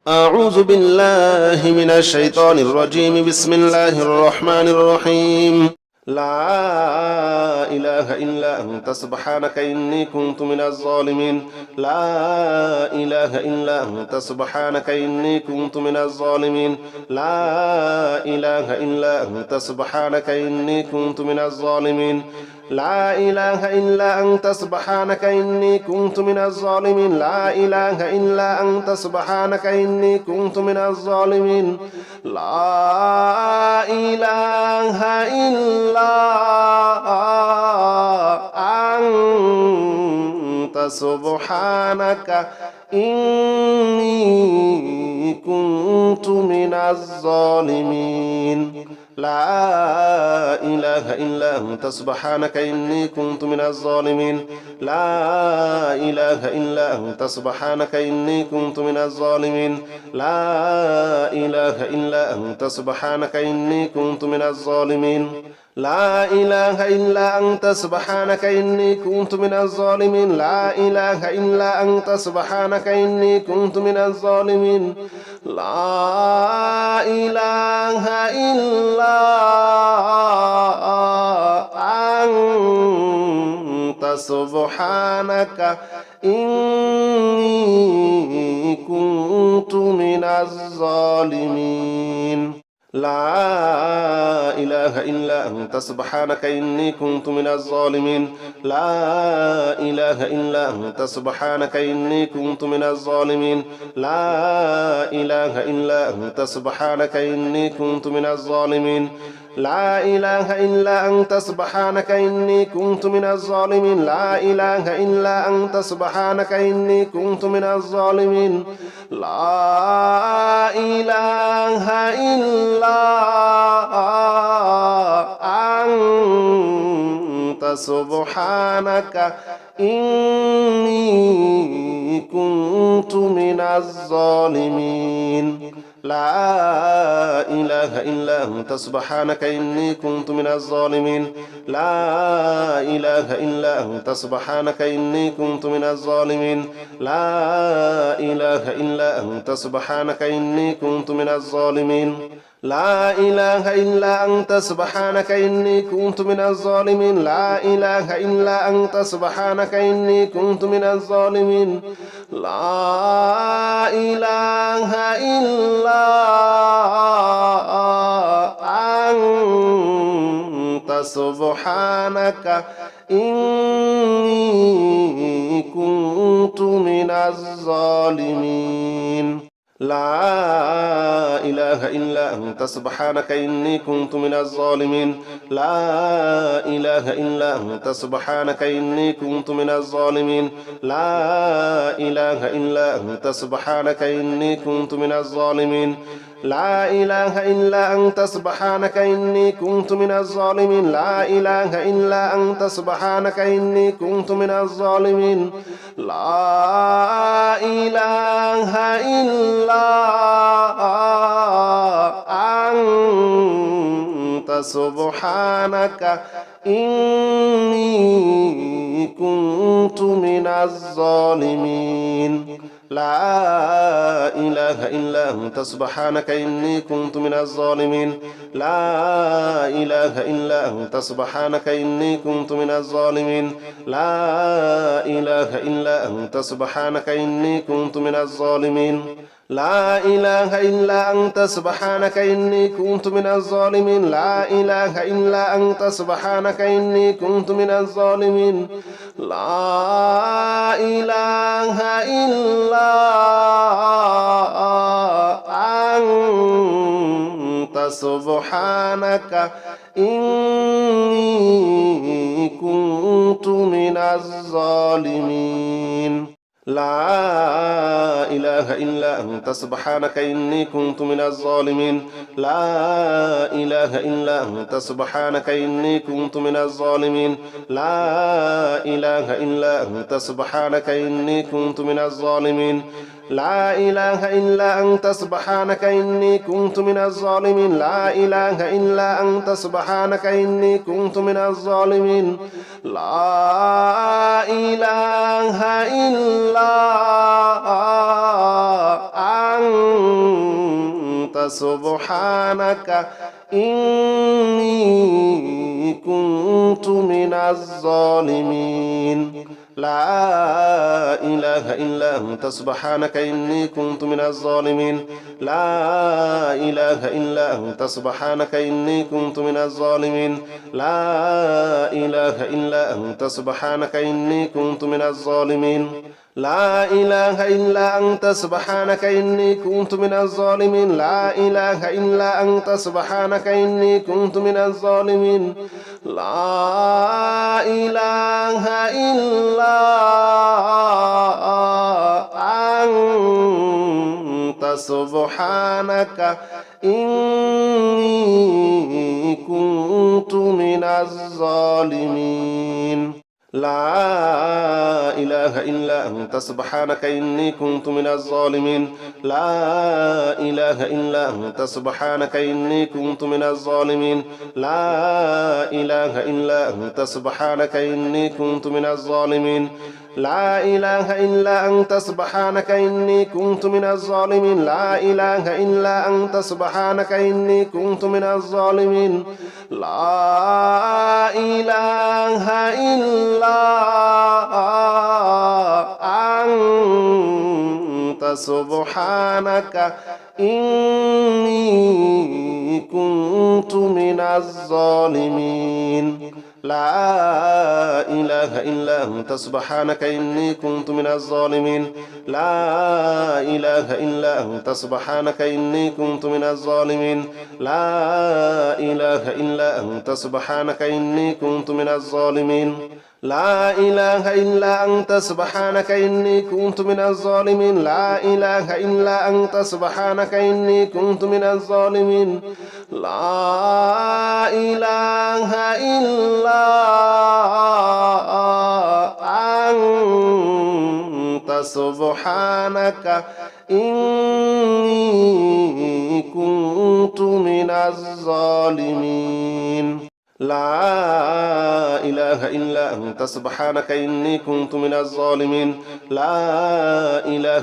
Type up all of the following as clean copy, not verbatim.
أعوذ بالله من الشيطان الرجيم. بسم الله الرحمن الرحيم. لا إله إلا أنت سبحانك إني كنت من الظالمين. لا إله إلا أنت سبحانك إني كنت من الظالمين. لا إله إلا أنت سبحانك إني كنت من الظالمين. لا إله إلا أنت سبحانك إني كنت من الظالمين. لا إله إلا أنت سبحانك إني كنت من الظالمين. لا إله إلا أنت سبحانك إني كنت من الظالمين. لا إله إلا أنت سبحانك إني كنت من الظالمين. لا إله إلا أنت سبحانك إني كنت من الظالمين. لا إله إلا أنت سبحانك إني كنت من الظالمين. لا إله إلا أنت سبحانك إني كنت من الظالمين. لا إله إلا أنت سبحانك إني كنت من الظالمين. لا إله إلا أنت سبحانك إني كنت من الظالمين. لا إله إلا أنت سبحانك إني كنت من الظالمين. لا إله إلا أنت سبحانك إني كنت من الظالمين. لا إله إلا أنت سبحانك إني كنت من الظالمين. لا إله إلا أنت سبحانك إني كنت من الظالمين. لا إله إلا أنت سبحانك إني كنت من الظالمين. لا إله إلا أنت سبحانك إني كنت من الظالمين. لا إله إلا أنت سبحانك إني كنت من الظالمين. لا إله إلا أنت سبحانك إني كنت من الظالمين. لا إله إلا أنت سبحانك إني كنت من الظالمين. لا إله إلا أنت سبحانك إني كنت من الظالمين. لا إله إلا أنت سبحانك إني كنت من الظالمين. لا إله إلا أنت سبحانك إني كنت من الظالمين. لا إله إلا أنت سبحانك إني كنت من الظالمين. لا إله إلا أنت سبحانك إني كنت من الظالمين. لا إله إلا أنت سبحانك إني كنت من الظالمين. لا إله إلا أنت سبحانك إني كنت من الظالمين. لا إله إلا أنت سبحانك إني كنت من الظالمين. لا إله إلا أنت سبحانك إني كنت من الظالمين. لا إله إلا أنت سبحانك إني كنت من الظالمين. لا إله إلا أنت سبحانك إني كنت من الظالمين. لا إله إلا أنت سبحانك إني كنت من الظالمين. لا إله إلا أنت سبحانك إني كنت من الظالمين. لا إله إلا أنت سبحانك إني كنت من الظالمين. لا إله إلا أنت سبحانك إني كنت من الظالمين. لا إله إلا أنت سبحانك إني كنت من الظالمين. لا إله إلا أنت سبحانك إني كنت من الظالمين. لا إله إلا أنت سبحانك إني كنت من الظالمين. لا إله إلا أنت سبحانك إني كنت من الظالمين. لا إله إلا أنت سبحانك إني كنت من الظالمين. لا إله إلا أنت سبحانك إني كنت من الظالمين لا إله إلا أنت سبحانك إني كنت من الظالمين لا إله إلا أنت سبحانك إني كنت من الظالمين لا إله إلا أنت سبحانك إني كنت من الظالمين لا إله إلا أنت سبحانك إني كنت من الظالمين لا إله إلا أنت سبحانك إني كنت من الظالمين لا إله إلا أنت سبحانك إني كنت من الظالمين لا إله إلا أنت سبحانك إني كنت من الظالمين لا إله إلا أنت سبحانك إني كنت من الظالمين لا إله إلا أنت سبحانك إني كنت من الظالمين لا إله إلا أنت سبحانك إني كنت من الظالمين لا إله إلا أنت سبحانك إني كنت من الظالمين لا إله إلا أنت سبحانك إني كنت من الظالمين لا إله إلا أنت سبحانك إني كنت من الظالمين لا إله إلا أنت سبحانك إني كنت من الظالمين لا إله إلا أنت سبحانك إني كنت من الظالمين لا إله إلا أنت سبحانك إني كنت من الظالمين لا إله إلا أنت سبحانك إني كنت من الظالمين لا إله إلا أنت سبحانك إني كنت من الظالمين لا إله إلا أنت سبحانك إني كنت من الظالمين لا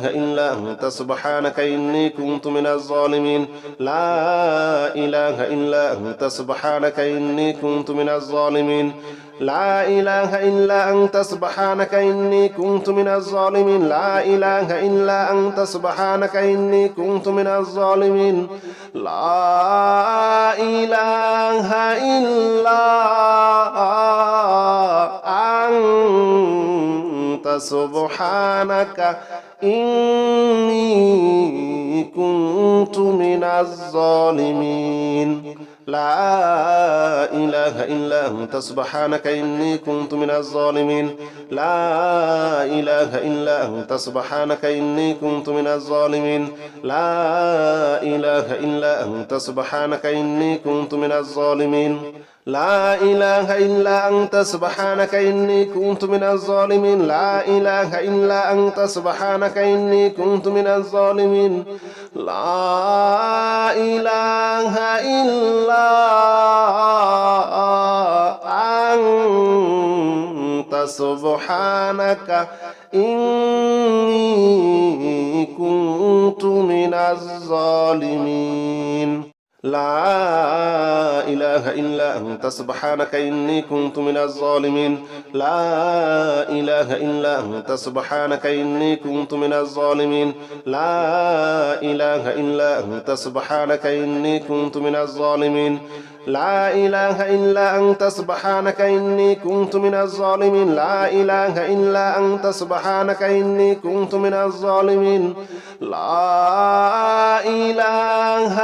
إله إلا أنت سبحانك إني كنت من الظالمين لا إله إلا أنت سبحانك إني كنت من الظالمين لا إله إلا أنت سبحانك إني كنت من الظالمين لا إله إلا أنت سبحانك إني كنت من الظالمين لا إله إلا أنت سبحانك إني كنت من الظالمين لا إله إلا أنت سبحانك إني كنت من الظالمين لا إله إلا أنت سبحانك إني كنت من الظالمين لا إله إلا أنت سبحانك إني كنت من الظالمين لا إله إلا أنت سبحانك إني كنت من الظالمين لا إله إلا أنت سبحانك إني كنت من الظالمين لا إله إلا أنت سبحانك إني كنت من الظالمين لا إله إلا أنت سبحانك إني كنت من الظالمين لا إله إلا أنت سبحانك إني كنت من الظالمين لا إله إلا أنت سبحانك إني كنت من الظالمين لا إله إلا أنت سبحانك إني كنت من الظالمين لا إله إلا أنت سبحانك إني كنت من الظالمين لا إله إلا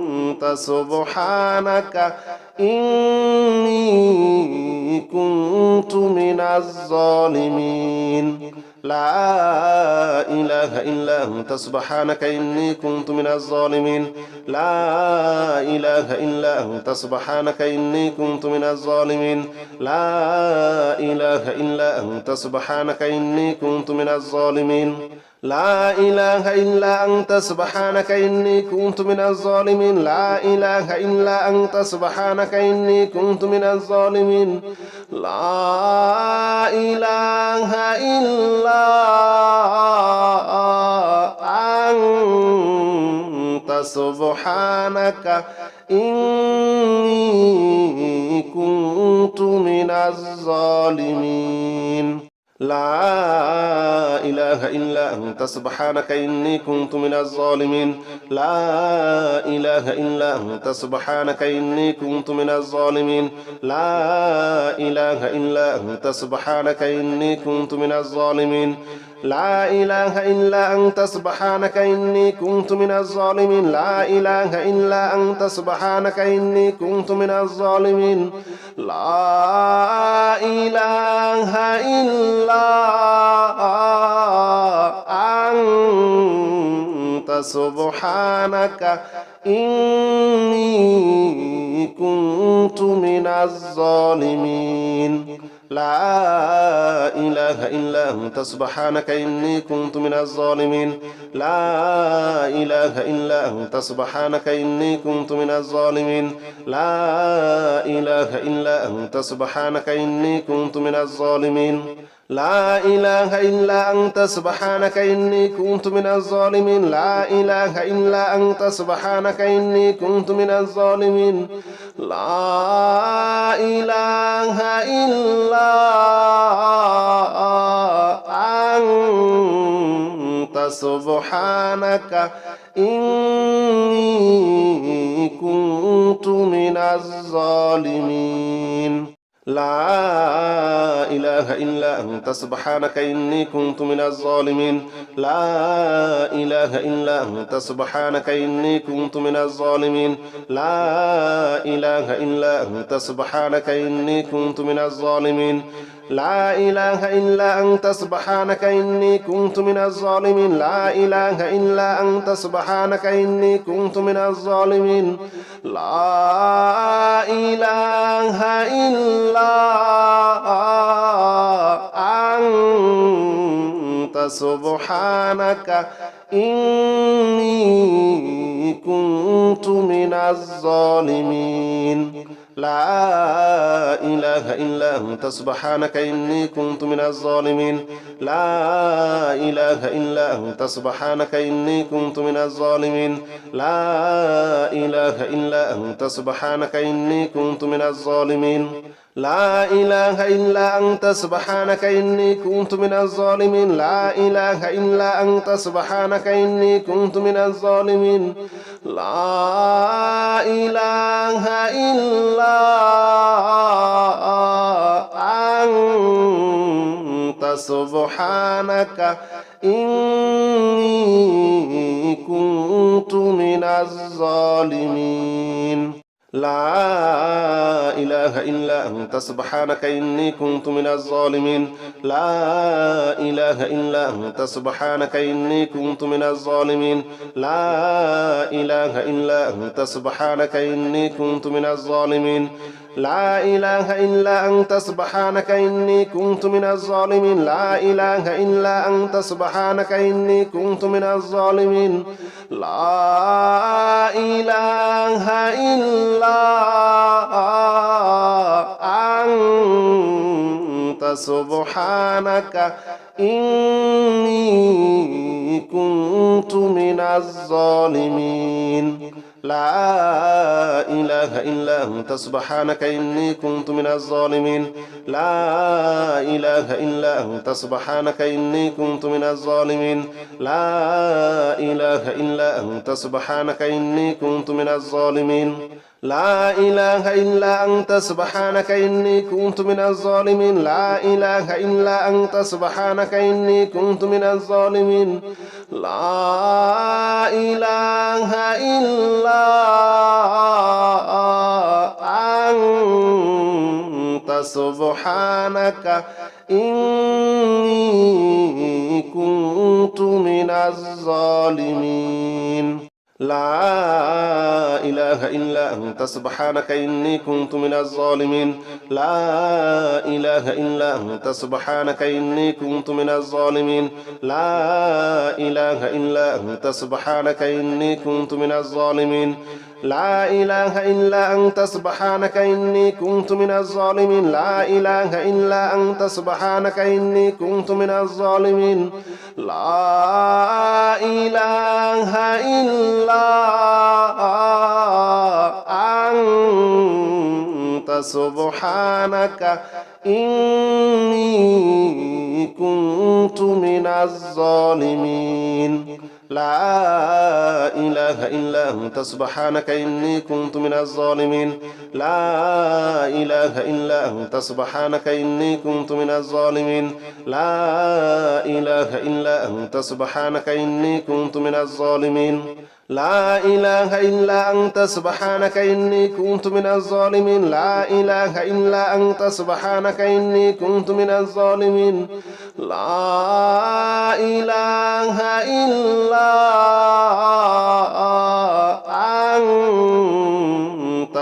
أنت سبحانك إني كنت من الظالمين لا إله إلا أنت سبحانك إني كنت من الظالمين لا إله إلا أنت سبحانك إني كنت من الظالمين لا إله إلا أنت سبحانك إني كنت من الظالمين لا إله إلا أنت سبحانك إني كنت من الظالمين لا إله إلا أنت سبحانك إني كنت من الظالمين لا إله إلا أنت سبحانك إني كنت من الظالمين لا إله إلا أنت سبحانك إني كنت من الظالمين لا إله إلا أنت سبحانك إني كنت من الظالمين لا إله إلا أنت سبحانك إني كنت من الظالمين لا إله إلا أنت سبحانك إني كنت من الظالمين لا إله إلا أنت سبحانك إني كنت من الظالمين لا إله إلا أنت سبحانك إني كنت من الظالمين لا إله إلا أنت سبحانك إني كنت من الظالمين لا إله إلا أنت سبحانك إني كنت من الظالمين لا إله إلا أنت سبحانك إني كنت من الظالمين لا إله إلا أنت سبحانك إني كنت من الظالمين لا إله إلا أنت سبحانك إني كنت من الظالمين لا إله إلا أنت سبحانك إني كنت من الظالمين لا إله إلا أنت سبحانك إني كنت من الظالمين لا إله إلا أنت سبحانك إني كنت من الظالمين لا إله إلا أنت سبحانك إني كنت من الظالمين لا إله إلا أنت سبحانك إني كنت من الظالمين لا إله إلا أنت سبحانك إني كنت من الظالمين لا إله إلا أنت سبحانك إني كنت من الظالمين لا إله إلا أنت سبحانك إني كنت من الظالمين لا إله إلا أنت سبحانك إني كنت من الظالمين لا إله إلا أنت سبحانك إني كنت من الظالمين لا إله إلا أنت سبحانك إني كنت من الظالمين لا إله إلا أنت سبحانك إني كنت من الظالمين لا إله إلا أنت سبحانك إني كنت من الظالمين لا إله إلا أنت سبحانك إني كنت من الظالمين لا إله إلا أنت سبحانك إني كنت من الظالمين لا إله إلا أنت سبحانك إني كنت من الظالمين لا إله إلا أنت سبحانك إني كنت من الظالمين لا إله إلا أنت سبحانك إني كنت من الظالمين لا إله إلا أنت سبحانك إني كنت من الظالمين لا إله إلا أنت سبحانك إني كنت من الظالمين لا إله إلا أنت سبحانك إني كنت من الظالمين لا إله إلا أنت سبحانك إني كنت من الظالمين لا إله إلا أنت سبحانك إني كنت من الظالمين لا إله إلا أنت سبحانك إني كنت من الظالمين لا إله إلا أنت سبحانك إني كنت من الظالمين لا إله إلا أنت أنت سبحانك إني كنت من الظالمين لا إله إلا أنت سبحانك إني كنت من الظالمين لا إله إلا أنت سبحانك إني كنت من الظالمين لا إله إلا أنت سبحانك إني كنت من الظالمين لا إله إلا أنت سبحانك إني كنت من الظالمين لا إله إلا أنت سبحانك إني كنت من الظالمين لا إله إلا أنت سبحانك إني كنت من الظالمين لا إله إلا أنت سبحانك إني كنت من الظالمين لا إله إلا أنت سبحانك إني كنت من الظالمين لا إله إلا أنت سبحانك إني كنت من الظالمين لا إله إلا أنت سبحانك إني كنت من الظالمين لا إله إلا أنت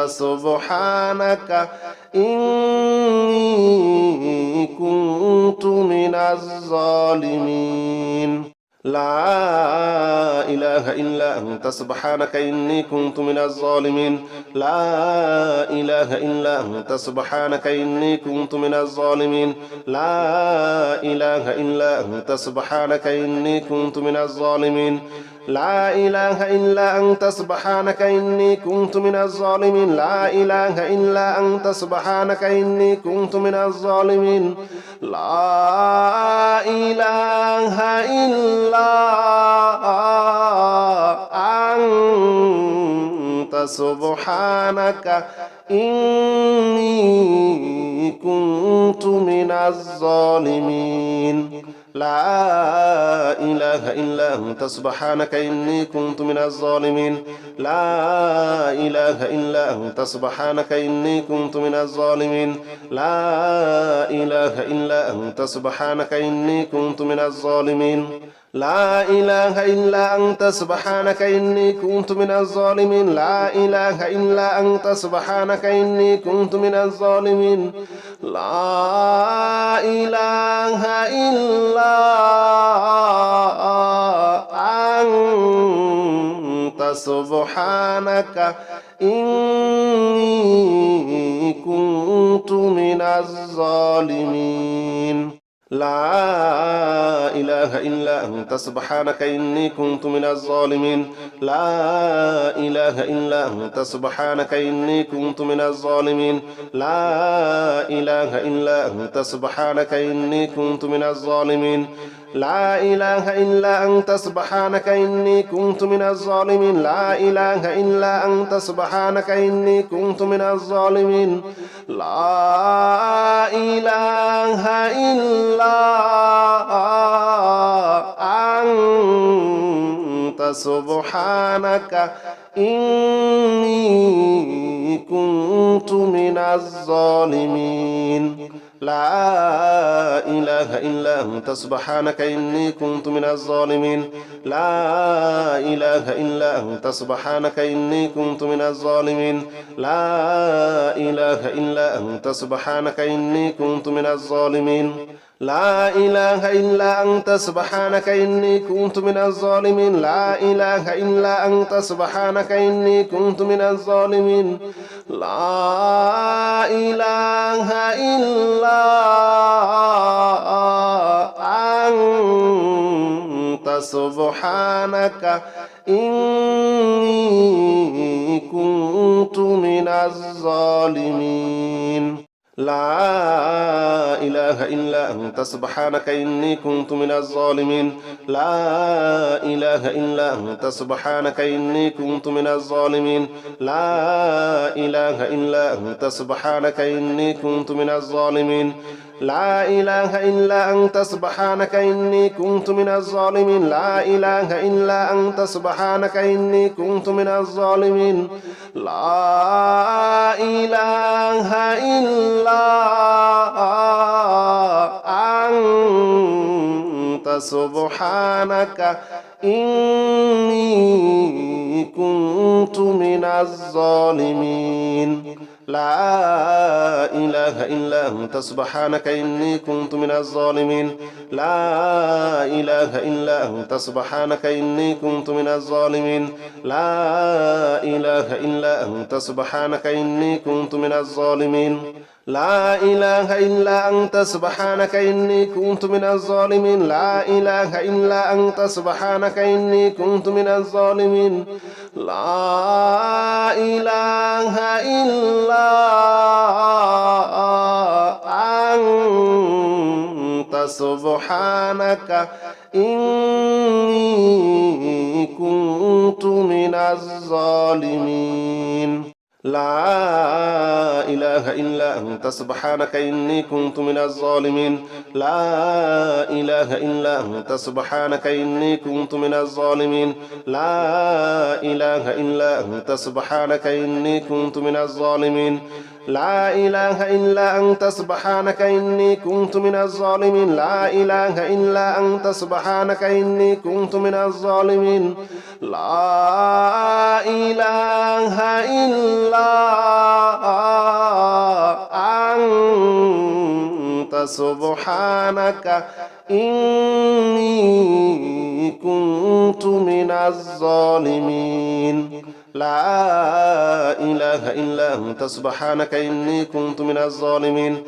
سبحانك إني كنت من الظالمين لا إله إلا أنت سبحانك إني كنت من الظالمين لا إله إلا أنت سبحانك إني كنت من الظالمين لا إله إلا أنت سبحانك إني كنت من الظالمين لا إله إلا أنت سبحانك إني كنت من الظالمين لا إله إلا أنت سبحانك إني كنت من الظالمين لا إله إلا أنت سبحانك إني كنت من الظالمين لا إله إلا أنت سبحانك إني كنت من الظالمين لا إله إلا أنت سبحانك إني كنت من الظالمين لا إله إلا أنت سبحانك إني كنت من الظالمين لا إله إلا أنت سبحانك إني كنت من الظالمين لا إله إلا أنت سبحانك إني كنت من الظالمين لا إله إلا أنت سبحانك إني كنت من الظالمين لا إله إلا أنت سبحانك إني كنت من الظالمين لا إله إلا أنت سبحانك إني كنت من الظالمين لا إله إلا أنت سبحانك إني كنت من الظالمين لا إله إلا أنت سبحانك إني كنت من الظالمين لا إله إلا أنت سبحانك إني كنت من الظالمين لا إله إلا أنت سبحانك إني كنت من الظالمين لا إله إلا أنت سبحانك إني كنت من الظالمين لا إله إلا أنت سبحانك إني كنت من الظالمين لا إله إلا أنت سبحانك إني كنت من الظالمين لا إله إلا أنت سبحانك إني كنت من الظالمين لا إله إلا أنت سبحانك إني كنت من الظالمين لا إله إلا أنت سبحانك إني كنت من الظالمين لا إله إلا أنت سبحانك إني كنت من الظالمين لا إله إلا أنت سبحانك إني كنت من الظالمين لا إله إلا أنت سبحانك إني كنت من الظالمين لا إله إلا أنت سبحانك إني كنت من الظالمين لا إله إلا أنت سبحانك إني كنت من الظالمين لا إله إلا أنت سبحانك إني كنت من الظالمين لا إله إلا أنت سبحانك إني كنت من الظالمين لا إله إلا أنت سبحانك إني كنت من الظالمين لا إله إلا أنت سبحانك إني كنت من الظالمين لا إله إلا أنت سبحانك إني كنت من الظالمين لا إله إلا أنت سبحانك إني كنت من الظالمين لا إله إلا أنت سبحانك إني كنت من الظالمين لا إله إلا أنت سبحانك إني كنت من الظالمين لا إله إلا أنت سبحانك إني كنت من الظالمين لا إله إلا أنت سبحانك إني كنت من الظالمين لا إله إلا أنت سبحانك إني كنت من الظالمين لا إله إلا أنت سبحانك إني كنت من الظالمين لا إله إلا أنت سبحانك إني كنت من الظالمين لا إله إلا أنت سبحانك إني كنت من الظالمين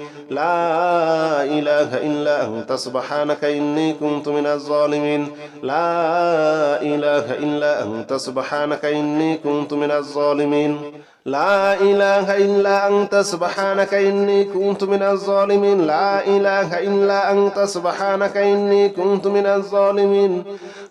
لا إله إلا أنت سبحانك إني كنت من الظالمين لا إله إلا أنت سبحانك إني كنت من الظالمين لا إله إلا أنت سبحانك إني كنت من الظالمين لا إله إلا أنت سبحانك إني كنت من الظالمين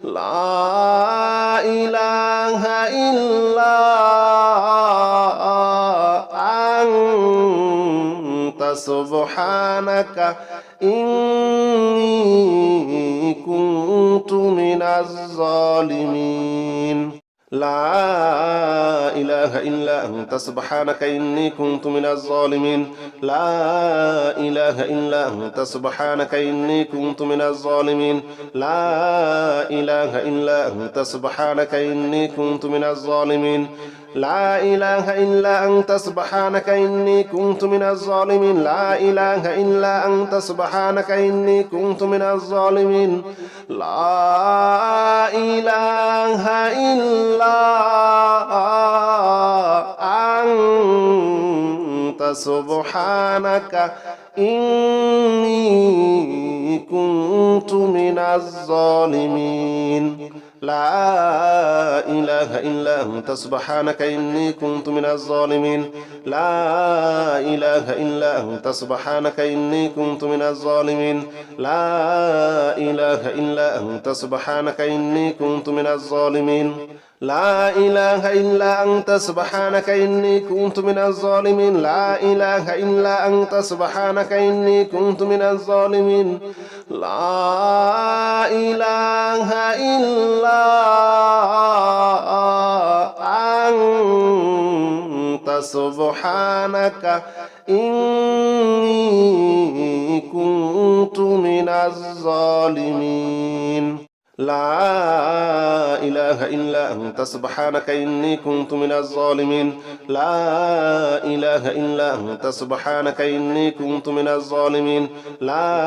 لا إله إلا أنت سبحانك إني كنت من الظالمين لا إله إلا أنت سبحانك إني كنت من الظالمين لا إله إلا أنت سبحانك إني كنت من الظالمين لا إله إلا أنت سبحانك إني كنت من الظالمين لا إله إلا أنت سبحانك إني كنت من الظالمين لا إله إلا أنت سبحانك إني كنت من الظالمين لا إله إلا أنت سبحانك إني كنت من الظالمين لا إله إلا أنت سبحانك إني كنت من الظالمين لا إله إلا أنت سبحانك إني كنت من الظالمين لا إله إلا أنت سبحانك إني كنت من الظالمين لا إله إلا أنت سبحانك إني كنت من الظالمين لا إله إلا أنت سبحانك إني كنت من الظالمين لا إله إلا أنت سبحانك إني كنت من الظالمين لا إله إلا أنت سبحانك إني كنت من الظالمين لا إله إلا أنت سبحانك إني كنت من الظالمين لا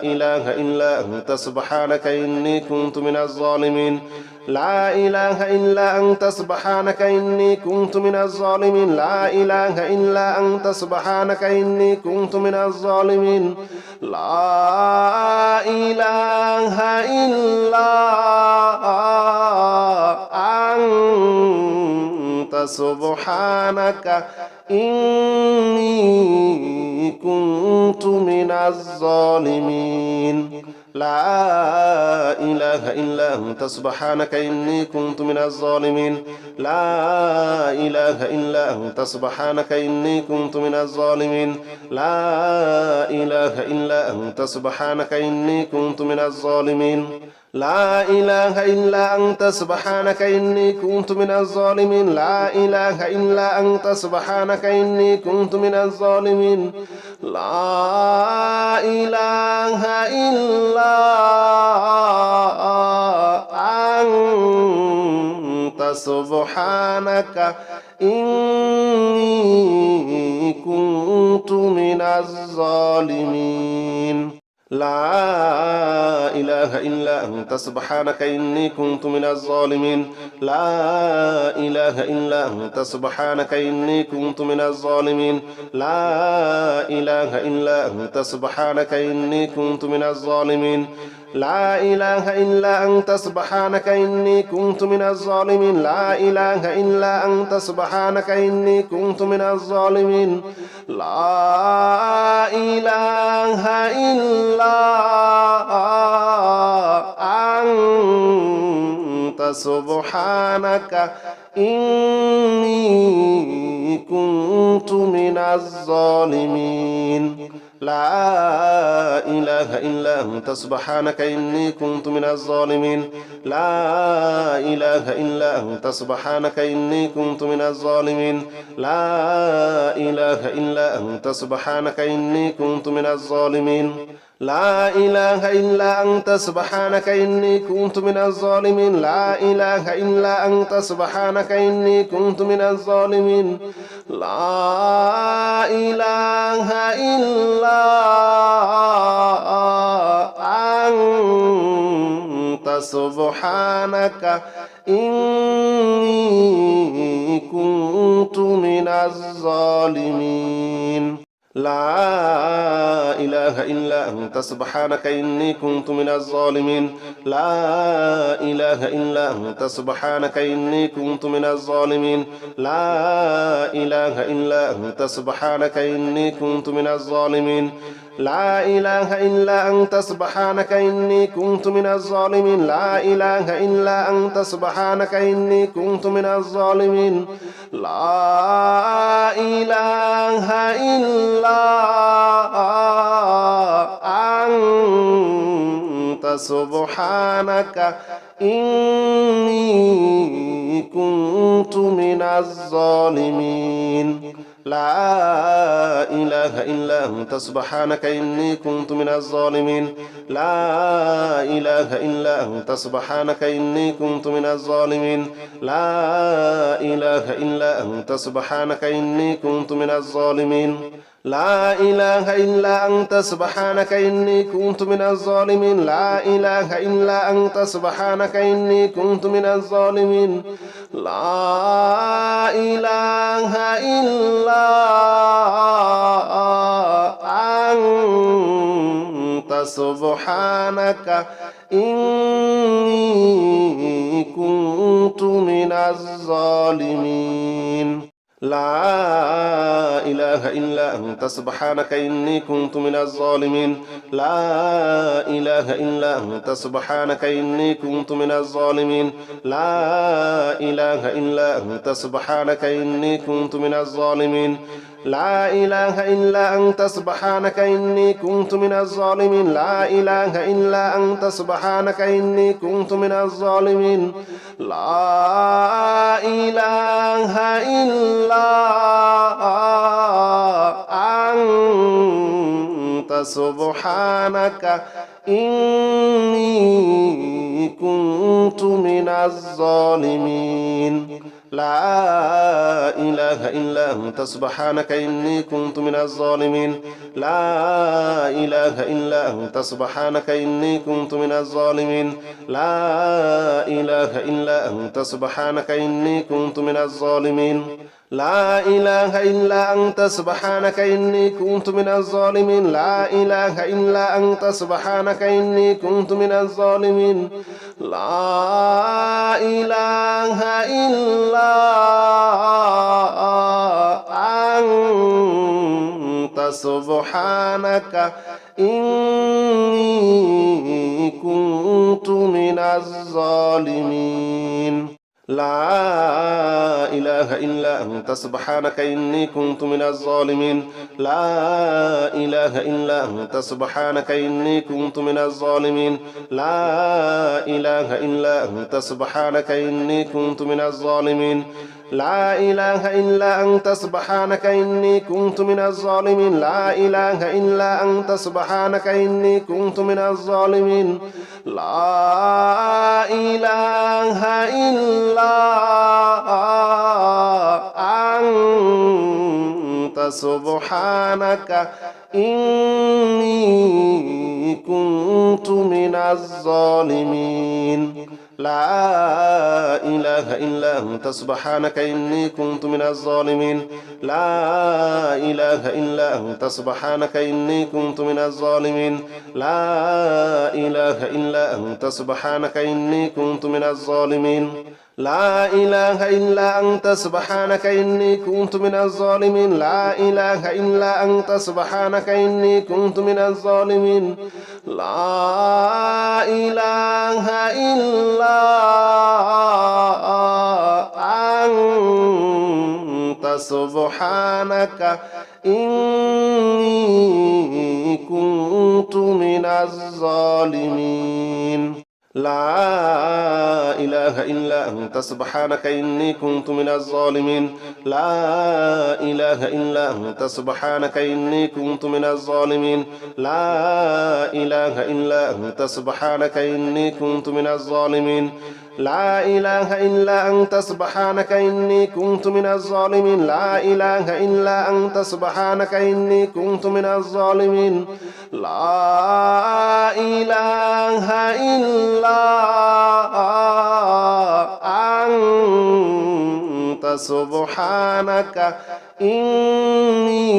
إله إلا أنت سبحانك إني كنت من الظالمين لا إله إلا أنت سبحانك إني كنت من الظالمين لا إله إلا أنت سبحانك إني كنت من الظالمين لا إله إلا أنت سبحانك إني كنت من الظالمين لا إله إلا أنت سبحانك إني كنت من الظالمين لا إله إلا أنت سبحانك إني كنت من الظالمين لا إله إلا أنت سبحانك إني كنت من الظالمين لا إله إلا أنت سبحانك إني كنت من الظالمين لا إله إلا أنت سبحانك إني كنت من الظالمين لا إله إلا سبحانك إني كنت من الظالمين لا إله إلا أنت سبحانك إني كنت من الظالمين لا إله إلا أنت سبحانك إني كنت من الظالمين لا إله إلا أنت سبحانك إني كنت من الظالمين لا إله إلا أنت سبحانك إني كنت من الظالمين لا إله إلا أنت سبحانك إني كنت من الظالمين لا إله إلا أنت سبحانك إني كنت من الظالمين لا إله إلا أنت سبحانك إني كنت من الظالمين لا إله إلا أنت سبحانك إني كنت من الظالمين لا إله إلا أنت سبحانك إني كنت من الظالمين لا إله إلا أنت سبحانك إني كنت من الظالمين لا إله إلا أنت سبحانك إني كنت من الظالمين لا إله إلا أنت سبحانك إني كنت من الظالمين لا إله إلا أنت سبحانك إني كنت من الظالمين لا إله إلا أنت سبحانك إني كنت من الظالمين لا إله إلا أنت سبحانك إني كنت من الظالمين لا إله إلا أنت سبحانك إني كنت من الظالمين لا إله إلا أنت سبحانك إني كنت من الظالمين لا إله إلا أنت سبحانك إني كنت من الظالمين لا إله إلا أنت سبحانك إني كنت من الظالمين لا إله إلا أنت سبحانك إني كنت من الظالمين لا إله إلا أنت سبحانك إني كنت من الظالمين لا إله إلا أنت سبحانك إني كنت من الظالمين لا إله إلا أنت سبحانك إني كنت من الظالمين لا إله إلا أنت سبحانك إني كنت من الظالمين لا إله إلا أنت سبحانك إني كنت من الظالمين لا إله إلا أنت سبحانك إني كنت من الظالمين لا إله إلا أنت سبحانك إني كنت من الظالمين لا إله إلا أنت سبحانك إني كنت من الظالمين لا إله إلا أنت سبحانك إني كنت من الظالمين لا إله إلا أنت سبحانك إني كنت من الظالمين لا إله إلا أنت سبحانك إني كنت من الظالمين لا إله إلا أنت سبحانك إني كنت من الظالمين لا إله إلا أنت سبحانك إني كنت من الظالمين لا إله إلا أنت سبحانك إني كنت من الظالمين لا إله إلا أنت سبحانك إني كنت من الظالمين لا إله إلا أنت سبحانك إني كنت من الظالمين لا إله إلا أنت سبحانك إني كنت من الظالمين لا إله إلا أنت سبحانك إني كنت من الظالمين لا إله إلا أنت سبحانك إني كنت من الظالمين لا إله إلا أنت سبحانك إني كنت من الظالمين لا إله إلا أنت سبحانك إني كنت من الظالمين لا إله إلا سبحانك إني كنت من الظالمين لا إله إلا أنت سبحانك إني كنت من الظالمين لا إله إلا أنت سبحانك إني كنت من الظالمين لا إله إلا أنت سبحانك إني كنت من الظالمين لا إله إلا أنت سبحانك إني كنت من الظالمين لا إله إلا أنت سبحانك إني كنت من الظالمين لا إله إلا أنت سبحانك إني كنت من الظالمين لا إله إلا أنت سبحانك إني كنت من الظالمين لا إله إلا أنت سبحانك إني كنت من الظالمين لا إله إلا أنت سبحانك إني كنت من الظالمين لا إله إلا أنت سبحانك إني كنت من الظالمين لا إله إلا أنت سبحانك إني كنت من الظالمين لا إله إلا أنت سبحانك إني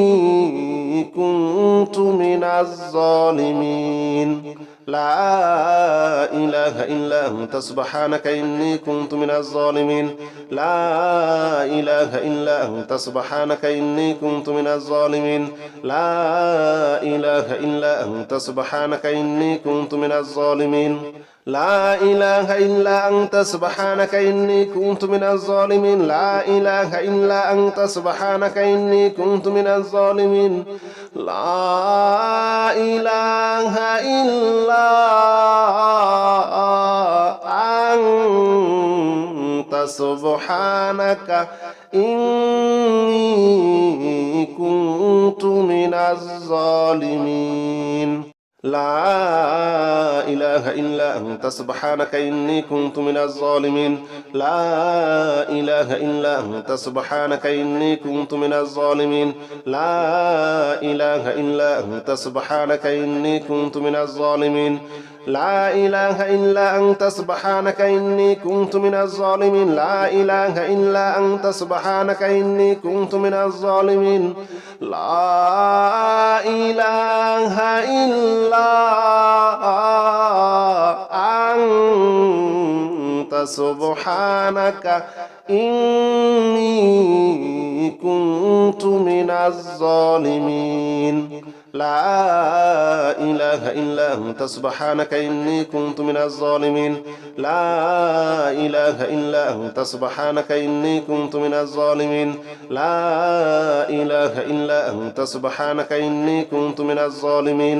كنت من الظالمين لا إله إلا أنت سبحانك إني كنت من الظالمين لا إله إلا أنت سبحانك إني كنت من الظالمين لا إله إلا أنت سبحانك إني كنت من الظالمين لا إله إلا أنت سبحانك إني كنت من الظالمين لا إله إلا أنت سبحانك إني كنت من الظالمين لا إله إلا أنت سبحانك إني كنت من الظالمين لا إله إلا أنت سبحانك إني كنت من الظالمين لا إله إلا أنت سبحانك إني كنت من الظالمين لا إله إلا أنت سبحانك إني كنت من الظالمين لا إله إلا أنت سبحانك إني كنت من الظالمين لا إله إلا أنت سبحانك إني كنت من الظالمين لا إله إلا أنت سبحانك إني كنت من الظالمين لا إله إلا أنت سبحانك إني كنت من الظالمين لا إله إلا أنت سبحانك إني كنت من الظالمين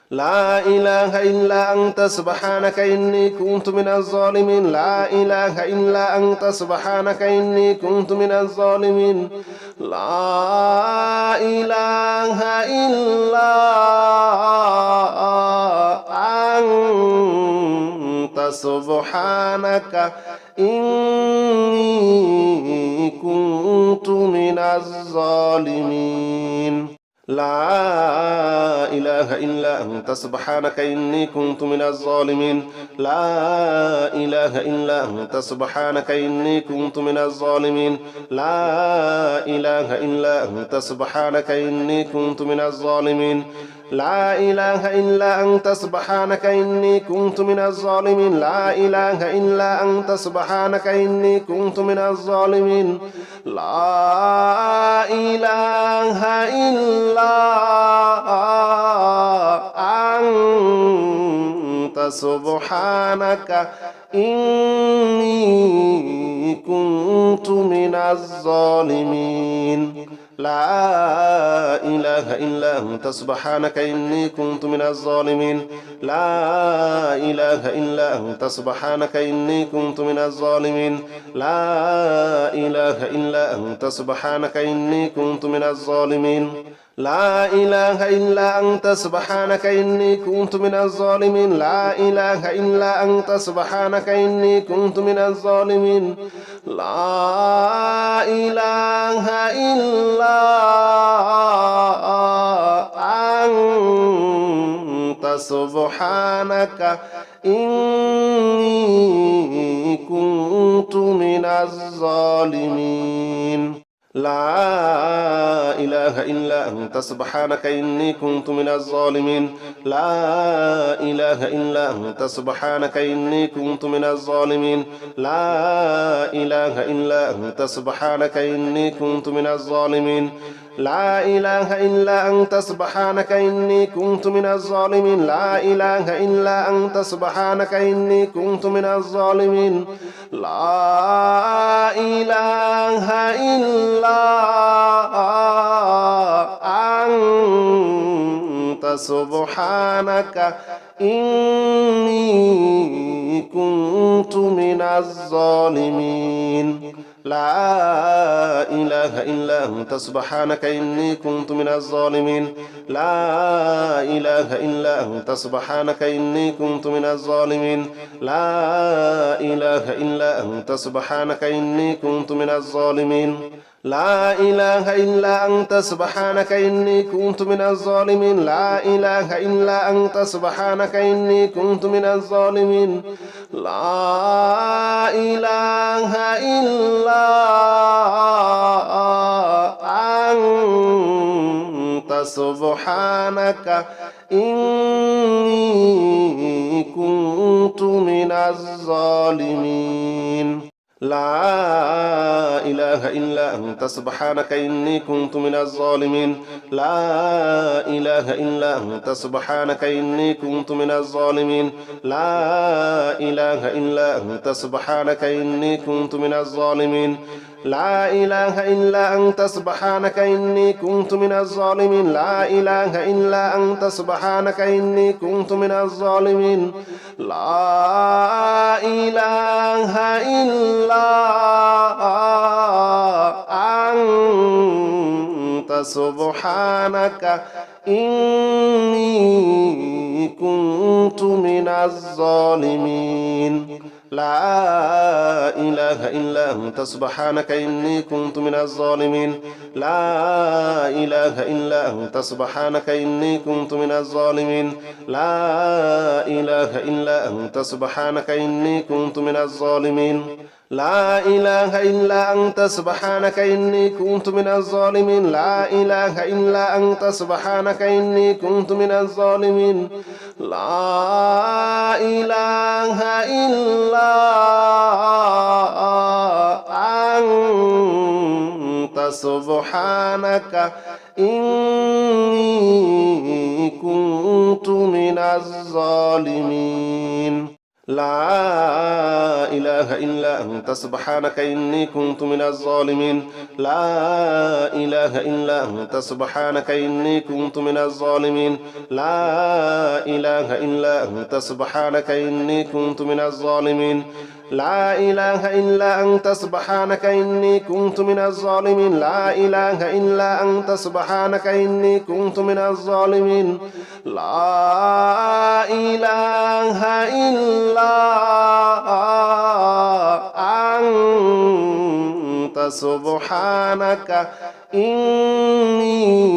لا إله إلا أنت سبحانك إني كنت من الظالمين لا إله إلا أنت سبحانك إني كنت من الظالمين لا إله إلا أنت سبحانك إني كنت من الظالمين لا إله إلا أنت سبحانك إني كنت من الظالمين لا إله إلا أنت سبحانك إني كنت من الظالمين لا إله إلا أنت سبحانك إني كنت من الظالمين لا إله إلا أنت سبحانك إني كنت من الظالمين لا إله إلا أنت سبحانك إني كنت من الظالمين لا إله إلا أنت سبحانك إني كنت من الظالمين لا إله إلا أنت سبحانك إني كنت من الظالمين لا إله إلا أنت سبحانك إني كنت من الظالمين لا إله إلا أنت سبحانك إني كنت من الظالمين لا إله إلا أنت سبحانك إني كنت من الظالمين لا إله إلا أنت سبحانك إني كنت من الظالمين لا إله إلا أنت سبحانك إني كنت من الظالمين لا إله إلا أنت سبحانك إني كنت من الظالمين لا إله إلا أنت سبحانك إني كنت من الظالمين لا إله إلا أنت سبحانك إني كنت من الظالمين لا إله إلا أنت سبحانك إني كنت من الظالمين لا إله إلا أنت سبحانك إني كنت من الظالمين لا إله إلا أنت سبحانك إني كنت من الظالمين لا إله إلا أنت سبحانك إني كنت من الظالمين لا إله إلا أنت سبحانك إني كنت من الظالمين لا إله إلا أنت سبحانك إني كنت من الظالمين لا إله إلا أنت سبحانك إني كنت من الظالمين لا إله إلا أنت سبحانك إني كنت من الظالمين لا إله إلا أنت سبحانك إني كنت من الظالمين لا إله إلا أنت سبحانك إني كنت من الظالمين لا إله إلا أنت سبحانك إني كنت من الظالمين لا إله إلا أنت سبحانك إني كنت من الظالمين لا إله إلا أنت سبحانك إني كنت من الظالمين لا إله إلا أنت سبحانك إني كنت من الظالمين لا إله إلا أنت سبحانك إني كنت من الظالمين لا إله إلا أنت سبحانك إني كنت من الظالمين لا إله إلا أنت سبحانك إني كنت من الظالمين لا إله إلا أنت سبحانك إني كنت من الظالمين لا إله إلا أنت سبحانك إني كنت من الظالمين لا إله إلا أنت سبحانك إني كنت من الظالمين لا إله إلا أنت سبحانك إني كنت من الظالمين لا إله إلا أنت سبحانك إني كنت من الظالمين لا إله إلا أنت سبحانك إني كنت من الظالمين لا إله إلا أنت سبحانك إني كنت من الظالمين لا إله إلا أنت سبحانك إني كنت من الظالمين لا إله إلا أنت سبحانك إني كنت من الظالمين لا إله إلا أنت سبحانك إني كنت من الظالمين لا إله إلا أنت سبحانك إني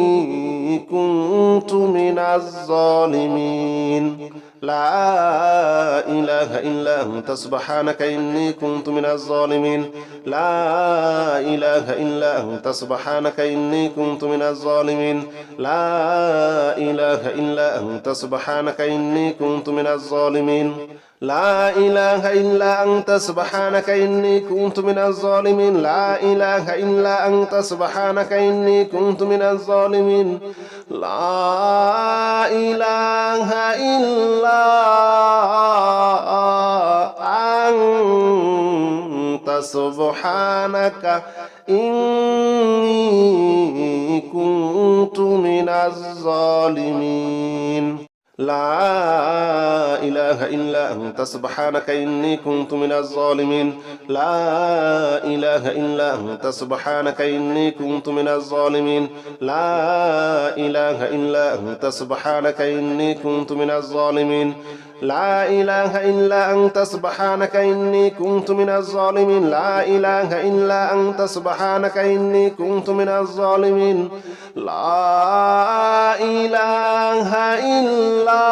كنت من الظالمين لا إله إلا أنت سبحانك إني كنت من الظالمين لا إله إلا أنت سبحانك إني كنت من الظالمين لا إله إلا أنت سبحانك إني كنت من الظالمين لا إله إلا أنت سبحانك إني كنت من الظالمين لا إله إلا أنت سبحانك إني كنت من الظالمين لا إله إلا أنت سبحانك إني كنت من الظالمين لا إله إلا أنت سبحانك إني كنت من الظالمين لا إله إلا أنت سبحانك إني كنت من الظالمين لا إله إلا أنت سبحانك إني كنت من الظالمين لا إله إلا أنت سبحانك إني كنت من الظالمين لا إله إلا أنت سبحانك إني كنت من الظالمين لا إله إلا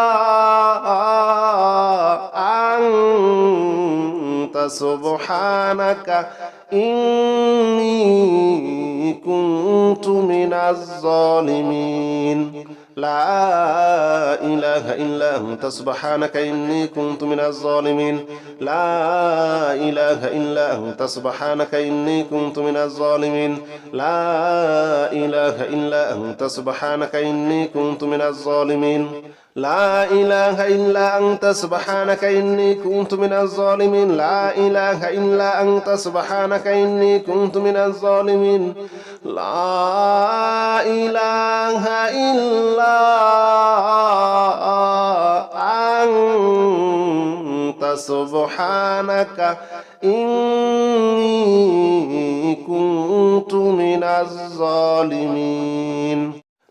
أنت سبحانك إني كنت من الظالمين لا إله إلا أنت سبحانك إني كنت من الظالمين لا إله إلا أنت سبحانك إني كنت من الظالمين لا إله إلا أنت سبحانك إني كنت من الظالمين لا إله إلا أنت سبحانك إني كنت من الظالمين لا إله إلا أنت سبحانك إني كنت من الظالمين لا إله إلا أنت سبحانك إني كنت من الظالمين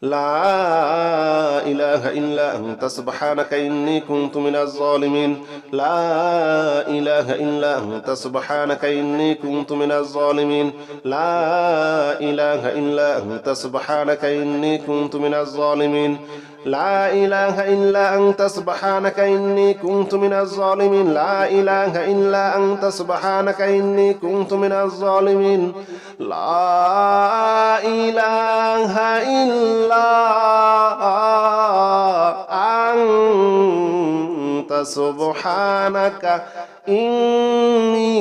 لا إله إلا أنت سبحانك إني كنت من الظالمين لا إله إلا أنت سبحانك إني كنت من الظالمين لا إله إلا أنت سبحانك إني كنت من الظالمين لا إله إلا أنت سبحانك إني كنت من الظالمين لا إله إلا أنت سبحانك إني كنت من الظالمين لا إله إلا أنت سبحانك إني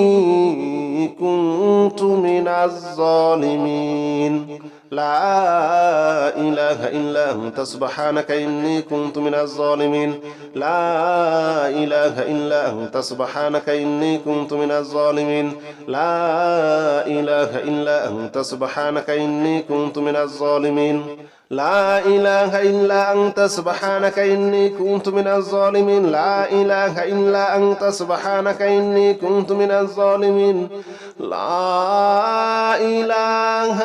كنت من الظالمين لا إله إلا أنت سبحانك إني كنت من الظالمين لا إله إلا أنت سبحانك إني كنت من الظالمين لا إله إلا أنت سبحانك إني كنت من الظالمين لا إله إلا أنت سبحانك إني كنت من الظالمين لا إله إلا أنت سبحانك إني كنت من الظالمين لا إله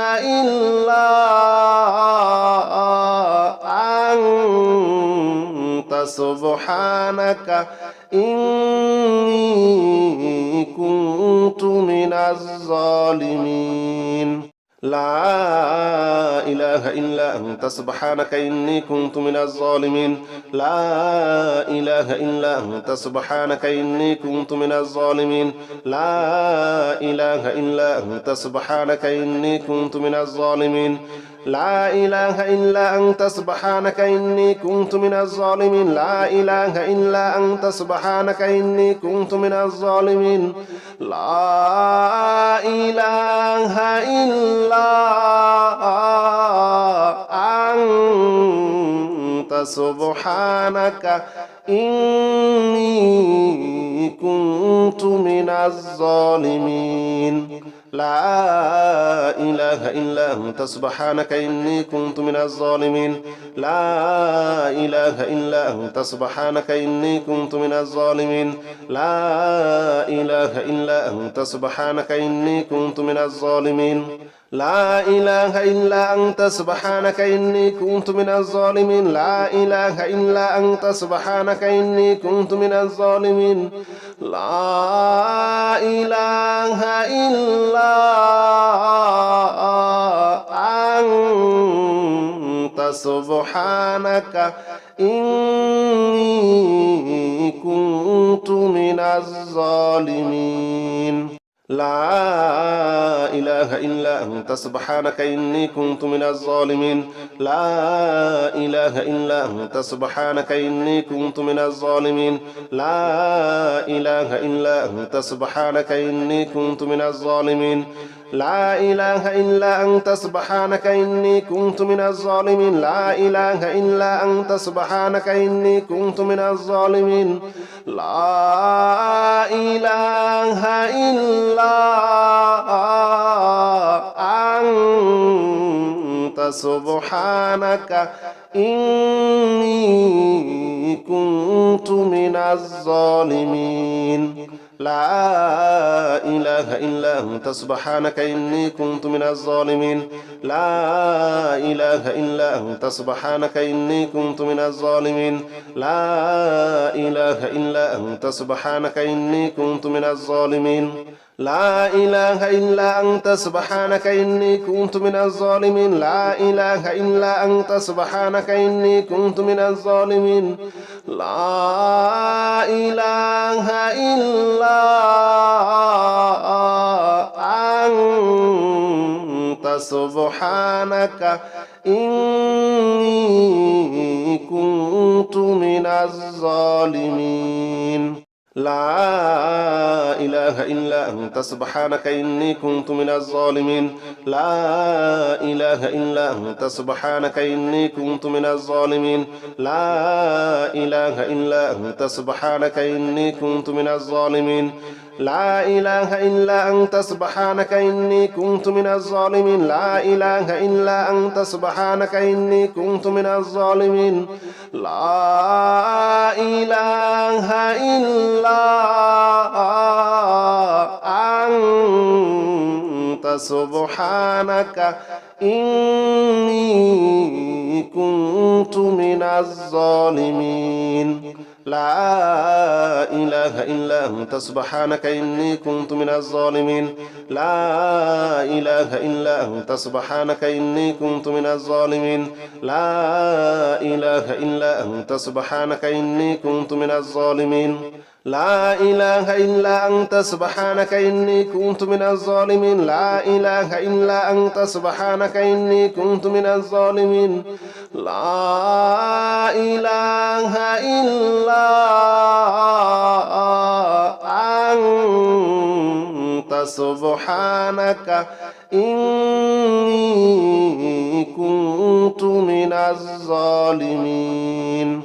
إلا أنت سبحانك إني كنت من الظالمين لا إله إلا أنت سبحانك إني كنت من الظالمين لا إله إلا أنت سبحانك إني كنت من الظالمين لا إله إلا أنت سبحانك إني كنت من الظالمين لا إله إلا أنت سبحانك إني كنت من الظالمين لا إله إلا أنت سبحانك إني كنت من الظالمين لا إله إلا أنت سبحانك إني كنت من الظالمين لا إله إلا أنت سبحانك إني كنت من الظالمين لا إله إلا أنت سبحانك إني كنت من الظالمين لا إله إلا أنت سبحانك إني كنت من الظالمين لا إله إلا أنت سبحانك إني كنت من الظالمين لا إله إلا أنت سبحانك إني كنت من الظالمين لا إله إلا أنت سبحانك إني كنت من الظالمين لا إله إلا أنت سبحانك إني كنت من الظالمين لا إله إلا أنت سبحانك إني كنت من الظالمين لا إله إلا أنت سبحانك إني كنت من الظالمين لا إله إلا أنت سبحانك إني كنت من الظالمين لا إله إلا أنت سبحانك إني كنت من الظالمين لا إله إلا أنت سبحانك إني كنت من الظالمين لا إله إلا أنت سبحانك إني كنت من الظالمين لا إله إلا أنت سبحانك إني كنت من الظالمين لا إله إلا أنت سبحانك إني كنت من الظالمين لا إله إلا أنت سبحانك إني كنت من الظالمين لا إله إلا أنت سبحانك إني كنت من الظالمين لا إله إلا أنت سبحانك إني كنت من الظالمين لا إله إلا أنت سبحانك إني كنت من الظالمين لا إله إلا أنت سبحانك إني كنت من الظالمين لا إله إلا أنت سبحانك إني كنت من الظالمين لا إله إلا أنت سبحانك إني كنت من الظالمين لا إله إلا أنت سبحانك إني كنت من الظالمين لا إله إلا أنت سبحانك إني كنت من الظالمين لا إله إلا أنت سبحانك إني كنت من الظالمين لا إله إلا أنت سبحانك إني كنت من الظالمين لا إله إلا أنت سبحانك إني كنت من الظالمين لا إله إلا أنت سبحانك إني كنت من الظالمين لا إله إلا أنت سبحانك إني كنت من الظالمين لا إله إلا أنت سبحانك إني كنت من الظالمين.